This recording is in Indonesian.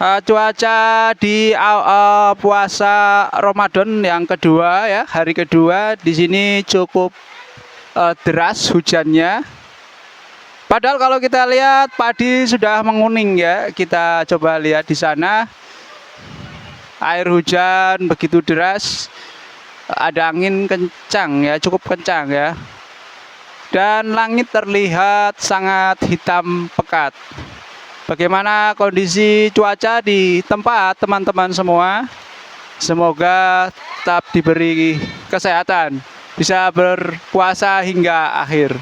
Cuaca di puasa Ramadan yang kedua ya, hari kedua di sini cukup deras hujannya. Padahal kalau kita lihat padi sudah menguning ya. Kita coba lihat di sana. Air hujan begitu deras. Ada angin kencang ya, cukup kencang ya. Dan langit terlihat sangat hitam pekat. Bagaimana kondisi cuaca di tempat teman-teman semua? Semoga tetap diberi kesehatan, bisa berpuasa hingga akhir.